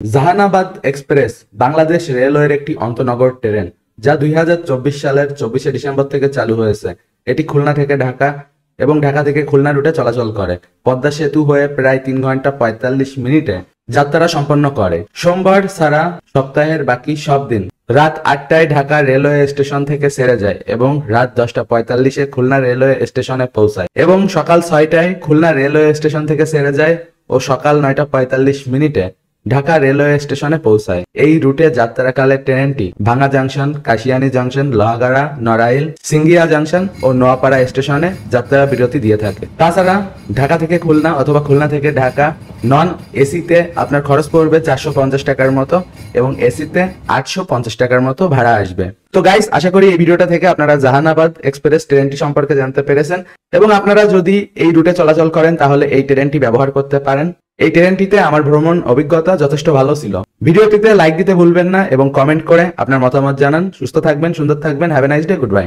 Jehanabad express Bangladesh রেলওয়ের একটি আন্তনগর train যা 2024 সালের 24শে ডিসেম্বর থেকে চালু হয়েছে। এটি খুলনা থেকে ঢাকা এবং ঢাকা থেকে খুলনা রুটে চলাচল করে। পদ্মা সেতু হয়ে প্রায় 3 ঘন্টা 45 মিনিটে যাত্রা সম্পন্ন করে। সোমবার ছাড়া সপ্তাহের বাকি সব দিন রাত 8টায় ঢাকা রেলওয়ে স্টেশন থেকে ছেড়ে যায় এবং রাত 10:45-এ খুলনা রেলওয়ে স্টেশনে পৌঁছায় এবং সকাল 6টায় খুলনা রেলওয়ে স্টেশন থেকে ছেড়ে যায় ও সকাল 9:45 ঢাকা রেলওয়ে স্টেশনে পৌঁছায়। এই রুটে যাত্রাকালে ট্রেনটি Bhanga junction, Kashiani junction, Lohagara, Narail, Singia junction ও নোয়াপাড়া স্টেশনে যাত্রা বিরতি দিয়ে থাকে। তাছাড়া ঢাকা থেকে খুলনা অথবা খুলনা থেকে ঢাকা নন এসিতে আপনার খরচ পড়বে 450 টাকার মতো এবং এসিতে 850 টাকার মতো ভাড়া আসবে। তো গাইস, আশা করি এই ভিডিওটা থেকে আপনারা জাহানাবাদ এক্সপ্রেস ট্রেনটি সম্পর্কে জানতে পেরেছেন এবং আপনারা যদি এই রুটে চলাচল করেন তাহলে এই ট্রেনটি ব্যবহার করতে পারেন। এই ট্রেনটিতে আমার ভ্রমণ অভিজ্ঞতা যথেষ্ট ভালো ছিল। ভিডিওটিতে লাইক দিতে ভুলবেন না এবং কমেন্ট করে আপনার মতামত জানান। সুস্থ থাকবেন, সুন্দর থাকবেন। Have a nice day, good bye.